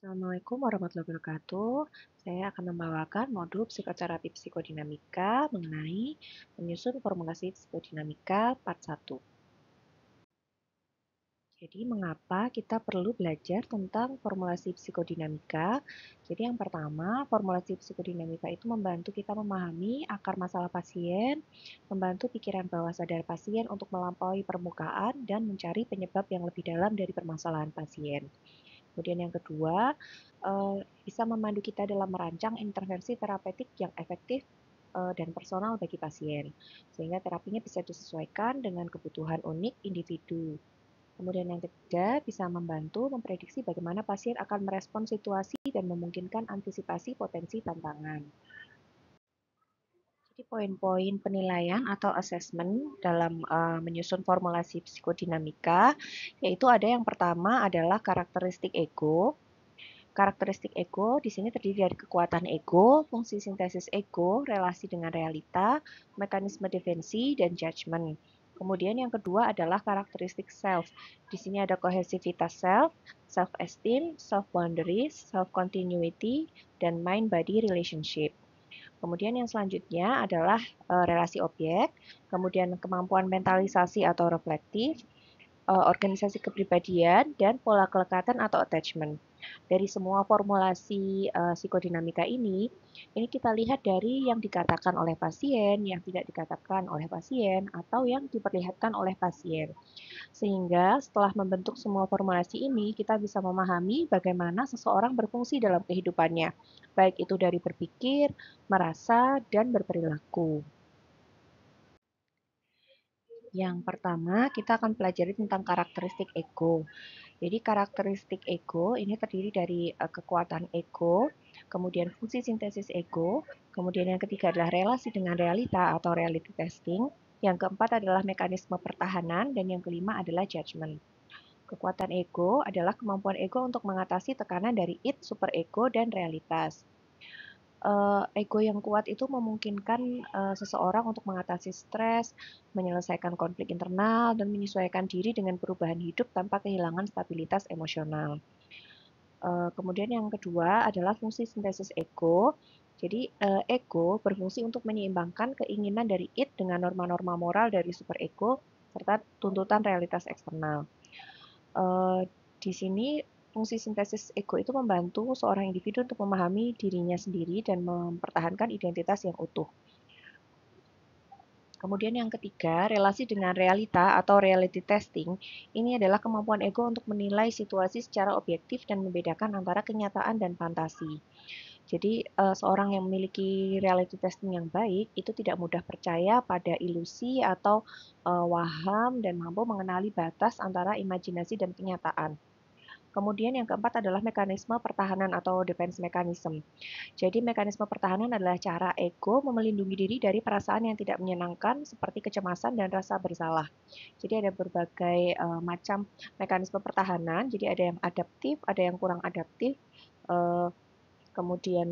Assalamualaikum warahmatullahi wabarakatuh. Saya akan membawakan modul psikoterapi psikodinamika mengenai menyusun formulasi psikodinamika part 1. Jadi, mengapa kita perlu belajar tentang formulasi psikodinamika? Jadi, yang pertama, formulasi psikodinamika itu membantu kita memahami akar masalah pasien, membantu pikiran bawah sadar pasien untuk melampaui permukaan dan mencari penyebab yang lebih dalam dari permasalahan pasien. Kemudian yang kedua, bisa memandu kita dalam merancang intervensi terapeutik yang efektif dan personal bagi pasien, sehingga terapinya bisa disesuaikan dengan kebutuhan unik individu. Kemudian yang ketiga, bisa membantu memprediksi bagaimana pasien akan merespon situasi dan memungkinkan antisipasi potensi tantangan. Jadi poin-poin penilaian atau assessment dalam menyusun formulasi psikodinamika, yaitu ada yang pertama adalah karakteristik ego. Karakteristik ego di sini terdiri dari kekuatan ego, fungsi sintesis ego, relasi dengan realita, mekanisme defensi, dan judgment. Kemudian yang kedua adalah karakteristik self. Di sini ada kohesivitas self, self-esteem, self-boundaries, self-continuity, dan mind-body relationship. Kemudian yang selanjutnya adalah relasi objek, kemudian kemampuan mentalisasi atau reflektif, organisasi kepribadian, dan pola kelekatan atau attachment. Dari semua formulasi psikodinamika ini kita lihat dari yang dikatakan oleh pasien, yang tidak dikatakan oleh pasien, atau yang diperlihatkan oleh pasien. Sehingga setelah membentuk semua formulasi ini, kita bisa memahami bagaimana seseorang berfungsi dalam kehidupannya, baik itu dari berpikir, merasa, dan berperilaku. Yang pertama, kita akan pelajari tentang karakteristik ego. Jadi karakteristik ego ini terdiri dari kekuatan ego, kemudian fungsi sintesis ego, kemudian yang ketiga adalah relasi dengan realita atau reality testing, yang keempat adalah mekanisme pertahanan, dan yang kelima adalah judgment. Kekuatan ego adalah kemampuan ego untuk mengatasi tekanan dari id, superego, dan realitas. Ego yang kuat itu memungkinkan seseorang untuk mengatasi stres, menyelesaikan konflik internal, dan menyesuaikan diri dengan perubahan hidup tanpa kehilangan stabilitas emosional. Kemudian yang kedua adalah fungsi sintesis ego. Jadi ego berfungsi untuk menyeimbangkan keinginan dari id dengan norma-norma moral dari superego serta tuntutan realitas eksternal. Di sini fungsi sintesis ego itu membantu seorang individu untuk memahami dirinya sendiri dan mempertahankan identitas yang utuh. Kemudian yang ketiga, relasi dengan realita atau reality testing. Ini adalah kemampuan ego untuk menilai situasi secara objektif dan membedakan antara kenyataan dan fantasi. Jadi, seorang yang memiliki reality testing yang baik, itu tidak mudah percaya pada ilusi atau waham dan mampu mengenali batas antara imajinasi dan kenyataan. Kemudian yang keempat adalah mekanisme pertahanan atau defense mechanism. Jadi mekanisme pertahanan adalah cara ego melindungi diri dari perasaan yang tidak menyenangkan seperti kecemasan dan rasa bersalah. Jadi ada berbagai macam mekanisme pertahanan. Jadi ada yang adaptif, ada yang kurang adaptif. Uh, Kemudian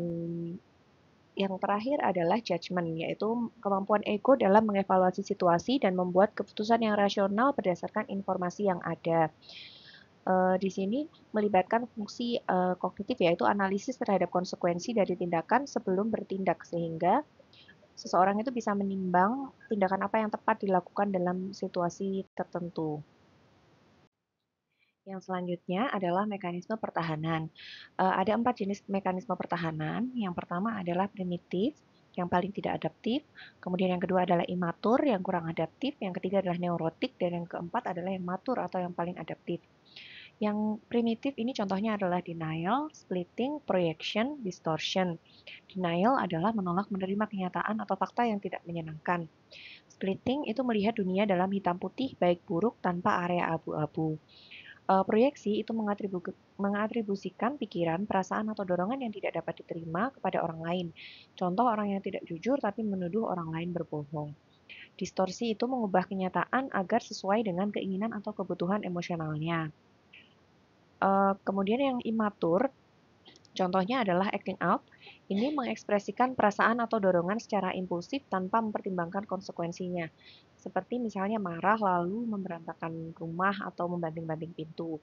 yang terakhir adalah judgment, yaitu kemampuan ego dalam mengevaluasi situasi dan membuat keputusan yang rasional berdasarkan informasi yang ada. Di sini melibatkan fungsi kognitif, yaitu analisis terhadap konsekuensi dari tindakan sebelum bertindak, sehingga seseorang itu bisa menimbang tindakan apa yang tepat dilakukan dalam situasi tertentu. Yang selanjutnya adalah mekanisme pertahanan. Ada 4 jenis mekanisme pertahanan. Yang pertama adalah primitif, yang paling tidak adaptif. Kemudian yang kedua adalah imatur, yang kurang adaptif. Yang ketiga adalah neurotik, dan yang keempat adalah yang matur atau yang paling adaptif. Yang primitif ini contohnya adalah denial, splitting, projection, distortion. Denial adalah menolak menerima kenyataan atau fakta yang tidak menyenangkan. Splitting itu melihat dunia dalam hitam putih, baik buruk tanpa area abu-abu. Proyeksi itu mengatribusikan pikiran, perasaan, atau dorongan yang tidak dapat diterima kepada orang lain. Contoh orang yang tidak jujur tapi menuduh orang lain berbohong. Distorsi itu mengubah kenyataan agar sesuai dengan keinginan atau kebutuhan emosionalnya. Kemudian yang imatur, contohnya adalah acting out. Ini mengekspresikan perasaan atau dorongan secara impulsif tanpa mempertimbangkan konsekuensinya. Seperti misalnya marah lalu memberantakan rumah atau membanting-banting pintu.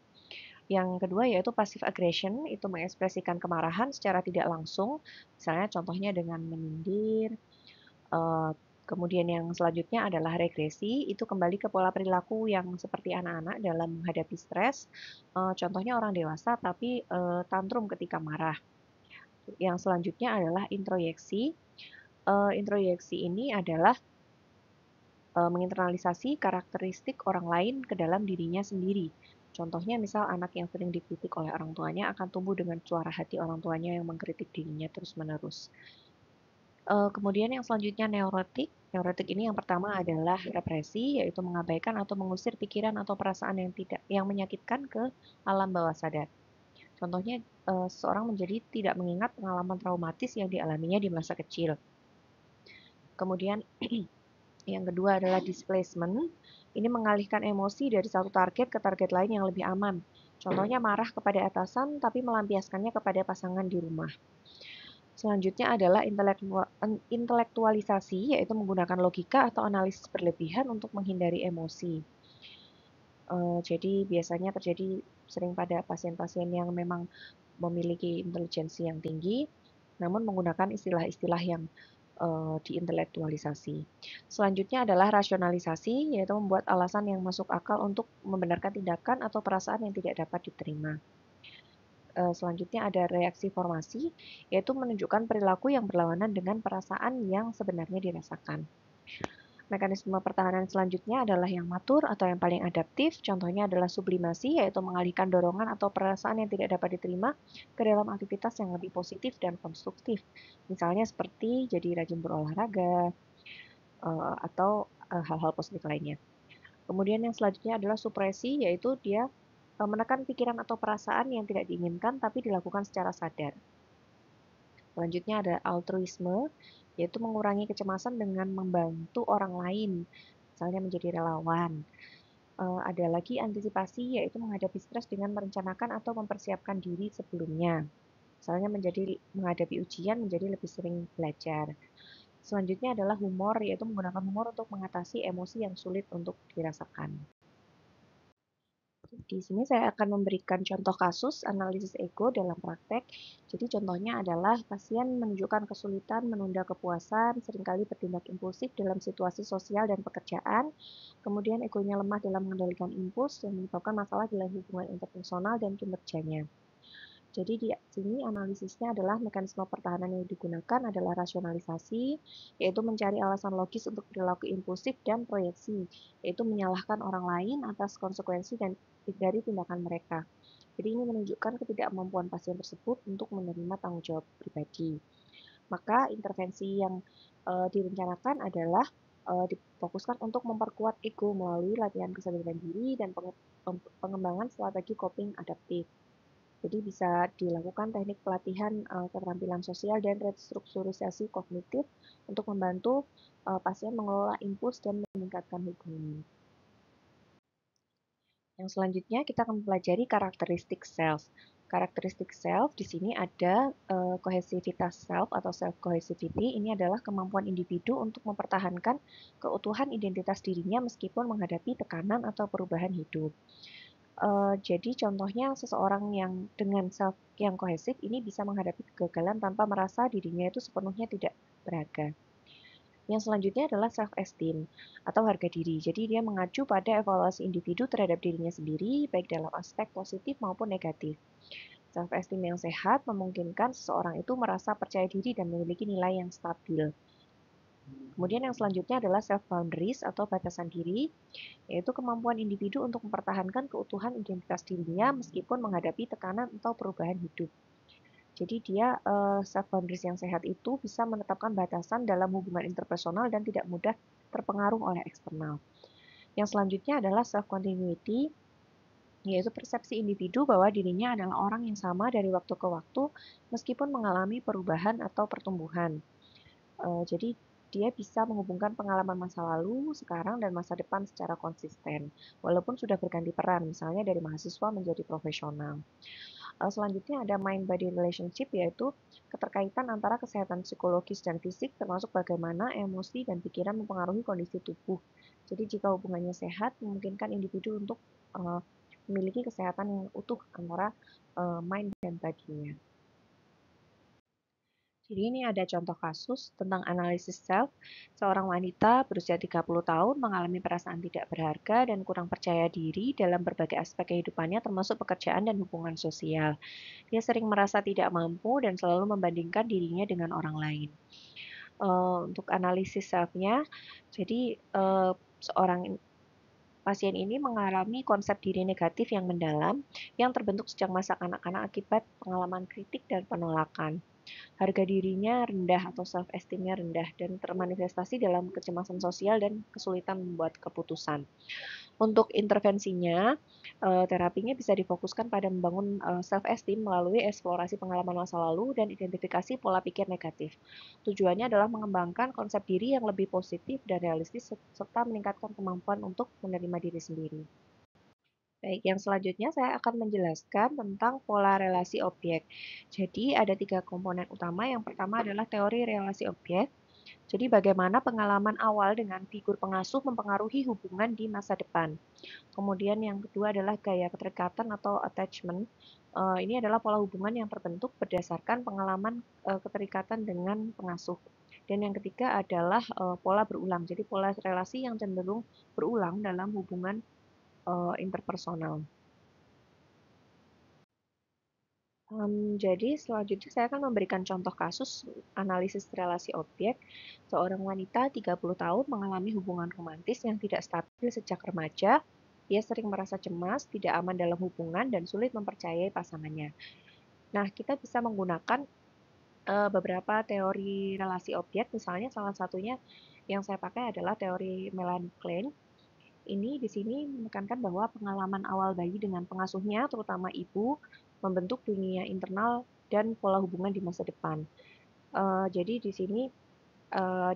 Yang kedua yaitu passive aggression, itu mengekspresikan kemarahan secara tidak langsung, misalnya contohnya dengan menyindir. Eh, Kemudian yang selanjutnya adalah regresi, itu kembali ke pola perilaku yang seperti anak-anak dalam menghadapi stres. Contohnya orang dewasa tapi tantrum ketika marah. Yang selanjutnya adalah introyeksi. Introyeksi ini adalah menginternalisasi karakteristik orang lain ke dalam dirinya sendiri. Contohnya misal anak yang sering dikritik oleh orang tuanya akan tumbuh dengan suara hati orang tuanya yang mengkritik dirinya terus-menerus. Kemudian yang selanjutnya neurotik. Neurotik ini yang pertama adalah represi, yaitu mengabaikan atau mengusir pikiran atau perasaan yang menyakitkan ke alam bawah sadar. Contohnya, seseorang menjadi tidak mengingat pengalaman traumatis yang dialaminya di masa kecil. Kemudian yang kedua adalah displacement. Ini mengalihkan emosi dari satu target ke target lain yang lebih aman. Contohnya marah kepada atasan tapi melampiaskannya kepada pasangan di rumah. Selanjutnya adalah intelektualisasi, yaitu menggunakan logika atau analisis berlebihan untuk menghindari emosi. Jadi biasanya terjadi sering pada pasien-pasien yang memang memiliki intelijensi yang tinggi, namun menggunakan istilah-istilah yang diintelektualisasi. Selanjutnya adalah rasionalisasi, yaitu membuat alasan yang masuk akal untuk membenarkan tindakan atau perasaan yang tidak dapat diterima. Selanjutnya ada reaksi formasi, yaitu menunjukkan perilaku yang berlawanan dengan perasaan yang sebenarnya dirasakan. Mekanisme pertahanan selanjutnya adalah yang matur atau yang paling adaptif. Contohnya adalah sublimasi, yaitu mengalihkan dorongan atau perasaan yang tidak dapat diterima ke dalam aktivitas yang lebih positif dan konstruktif. Misalnya seperti jadi rajin berolahraga atau hal-hal positif lainnya. Kemudian yang selanjutnya adalah supresi, yaitu dia menekan pikiran atau perasaan yang tidak diinginkan tapi dilakukan secara sadar. Selanjutnya ada altruisme, yaitu mengurangi kecemasan dengan membantu orang lain, misalnya menjadi relawan. Ada lagi antisipasi, yaitu menghadapi stres dengan merencanakan atau mempersiapkan diri sebelumnya. Misalnya menghadapi ujian menjadi lebih sering belajar. Selanjutnya adalah humor, yaitu menggunakan humor untuk mengatasi emosi yang sulit untuk dirasakan. Di sini saya akan memberikan contoh kasus analisis ego dalam praktek. Jadi contohnya adalah pasien menunjukkan kesulitan menunda kepuasan, seringkali bertindak impulsif dalam situasi sosial dan pekerjaan. Kemudian egonya lemah dalam mengendalikan impuls yang menyebabkan masalah dalam hubungan interpersonal dan kinerjanya. Jadi di sini analisisnya adalah mekanisme pertahanan yang digunakan adalah rasionalisasi, yaitu mencari alasan logis untuk perilaku impulsif dan proyeksi, yaitu menyalahkan orang lain atas konsekuensi dan dari tindakan mereka. Jadi ini menunjukkan ketidakmampuan pasien tersebut untuk menerima tanggung jawab pribadi. Maka intervensi yang direncanakan adalah difokuskan untuk memperkuat ego melalui latihan kesadaran diri dan pengembangan strategi coping adaptif. Jadi bisa dilakukan teknik pelatihan keterampilan sosial dan restrukturisasi kognitif untuk membantu pasien mengelola impuls dan meningkatkan hubungan. Yang selanjutnya kita akan mempelajari karakteristik self. Karakteristik self di sini ada kohesivitas self atau self cohesivity. Ini adalah kemampuan individu untuk mempertahankan keutuhan identitas dirinya meskipun menghadapi tekanan atau perubahan hidup. Jadi contohnya seseorang yang dengan self yang kohesif ini bisa menghadapi kegagalan tanpa merasa dirinya itu sepenuhnya tidak berharga. Yang selanjutnya adalah self-esteem atau harga diri. Jadi dia mengacu pada evaluasi individu terhadap dirinya sendiri, baik dalam aspek positif maupun negatif. Self-esteem yang sehat memungkinkan seseorang itu merasa percaya diri dan memiliki nilai yang stabil. Kemudian yang selanjutnya adalah self-boundaries atau batasan diri, yaitu kemampuan individu untuk mempertahankan keutuhan identitas dirinya meskipun menghadapi tekanan atau perubahan hidup. Jadi dia self-boundaries yang sehat itu bisa menetapkan batasan dalam hubungan interpersonal dan tidak mudah terpengaruh oleh eksternal. Yang selanjutnya adalah self-continuity, yaitu persepsi individu bahwa dirinya adalah orang yang sama dari waktu ke waktu meskipun mengalami perubahan atau pertumbuhan. Jadi dia bisa menghubungkan pengalaman masa lalu, sekarang, dan masa depan secara konsisten, walaupun sudah berganti peran, misalnya dari mahasiswa menjadi profesional. Selanjutnya ada mind-body relationship, yaitu keterkaitan antara kesehatan psikologis dan fisik, termasuk bagaimana emosi dan pikiran mempengaruhi kondisi tubuh. Jadi jika hubungannya sehat, memungkinkan individu untuk memiliki kesehatan yang utuh antara mind dan body-nya. Jadi ini ada contoh kasus tentang analisis self. Seorang wanita berusia 30 tahun mengalami perasaan tidak berharga dan kurang percaya diri dalam berbagai aspek kehidupannya termasuk pekerjaan dan hubungan sosial. Dia sering merasa tidak mampu dan selalu membandingkan dirinya dengan orang lain. Untuk analisis self-nya, jadi seorang pasien ini mengalami konsep diri negatif yang mendalam yang terbentuk sejak masa kanak-kanak akibat pengalaman kritik dan penolakan. Harga dirinya rendah atau self-esteem-nya rendah dan termanifestasi dalam kecemasan sosial dan kesulitan membuat keputusan. Untuk intervensinya, terapinya bisa difokuskan pada membangun self-esteem melalui eksplorasi pengalaman masa lalu dan identifikasi pola pikir negatif. Tujuannya adalah mengembangkan konsep diri yang lebih positif dan realistis serta meningkatkan kemampuan untuk menerima diri sendiri. Baik, yang selanjutnya saya akan menjelaskan tentang pola relasi objek. Jadi ada 3 komponen utama. Yang pertama adalah teori relasi objek. Jadi bagaimana pengalaman awal dengan figur pengasuh mempengaruhi hubungan di masa depan. Kemudian yang kedua adalah gaya keterikatan atau attachment. Ini adalah pola hubungan yang terbentuk berdasarkan pengalaman keterikatan dengan pengasuh. Dan yang ketiga adalah pola berulang. Jadi pola relasi yang cenderung berulang dalam hubungan interpersonal. Jadi selanjutnya saya akan memberikan contoh kasus analisis relasi objek. Seorang wanita 30 tahun mengalami hubungan romantis yang tidak stabil sejak remaja. Dia sering merasa cemas, tidak aman dalam hubungan, dan sulit mempercayai pasangannya. Nah, kita bisa menggunakan beberapa teori relasi objek, misalnya salah satunya yang saya pakai adalah teori Melanie Klein. Ini di sini menekankan bahwa pengalaman awal bayi dengan pengasuhnya, terutama ibu, membentuk dunia internal dan pola hubungan di masa depan. Jadi di sini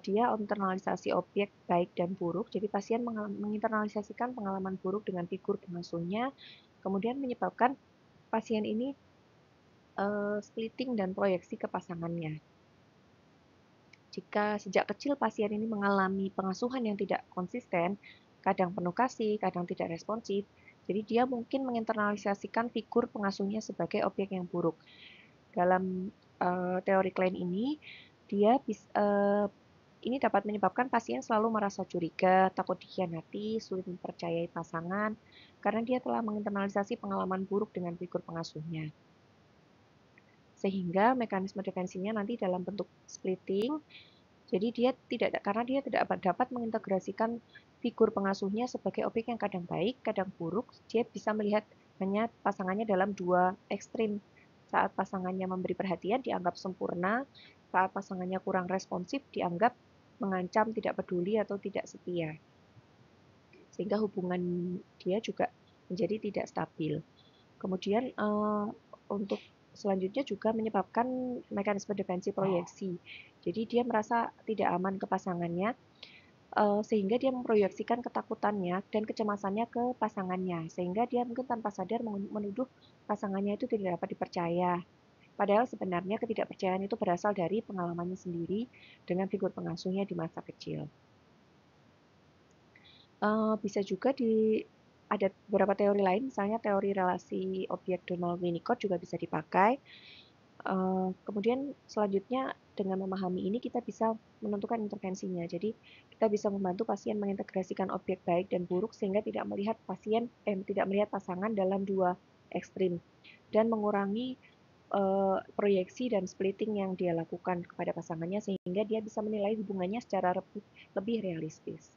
dia internalisasi objek baik dan buruk. Jadi pasien menginternalisasikan pengalaman buruk dengan figur pengasuhnya, kemudian menyebabkan pasien ini splitting dan proyeksi ke pasangannya. Jika sejak kecil pasien ini mengalami pengasuhan yang tidak konsisten, kadang penuh kasih, kadang tidak responsif, jadi dia mungkin menginternalisasikan figur pengasuhnya sebagai objek yang buruk. Dalam teori Klein ini, ini dapat menyebabkan pasien selalu merasa curiga, takut dikhianati, sulit mempercayai pasangan, karena dia telah menginternalisasi pengalaman buruk dengan figur pengasuhnya. Sehingga mekanisme defensinya nanti dalam bentuk splitting. Jadi karena dia tidak dapat mengintegrasikan figur pengasuhnya sebagai objek yang kadang baik, kadang buruk, dia bisa melihat hanya pasangannya dalam dua ekstrim. Saat pasangannya memberi perhatian dianggap sempurna, saat pasangannya kurang responsif dianggap mengancam, tidak peduli, atau tidak setia. Sehingga hubungan dia juga menjadi tidak stabil. Kemudian untuk selanjutnya juga menyebabkan mekanisme defensi proyeksi. Jadi dia merasa tidak aman ke pasangannya, sehingga dia memproyeksikan ketakutannya dan kecemasannya ke pasangannya, sehingga dia mungkin tanpa sadar menuduh pasangannya itu tidak dapat dipercaya. Padahal sebenarnya ketidakpercayaan itu berasal dari pengalamannya sendiri dengan figur pengasuhnya di masa kecil. Bisa juga ada beberapa teori lain, misalnya teori relasi objek Donald Winnicott juga bisa dipakai. Kemudian selanjutnya dengan memahami ini kita bisa menentukan intervensinya. Jadi kita bisa membantu pasien mengintegrasikan objek baik dan buruk sehingga tidak melihat pasangan dalam dua ekstrim dan mengurangi proyeksi dan splitting yang dia lakukan kepada pasangannya sehingga dia bisa menilai hubungannya secara lebih realistis.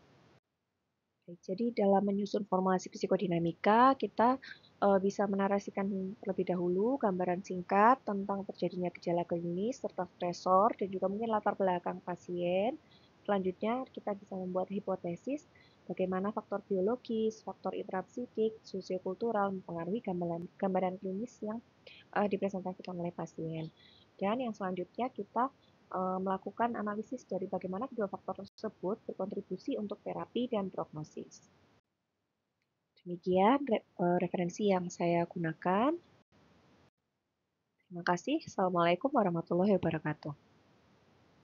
Jadi dalam menyusun formulasi psikodinamika, kita bisa menarasikan terlebih dahulu gambaran singkat tentang terjadinya gejala klinis serta stresor dan juga mungkin latar belakang pasien. Selanjutnya kita bisa membuat hipotesis bagaimana faktor biologis, faktor intrapsikik, sosiokultural mempengaruhi gambaran klinis yang dipresentasikan oleh pasien. Dan yang selanjutnya kita melakukan analisis dari bagaimana kedua faktor tersebut berkontribusi untuk terapi dan prognosis. Demikian referensi yang saya gunakan. Terima kasih. Assalamualaikum warahmatullahi wabarakatuh.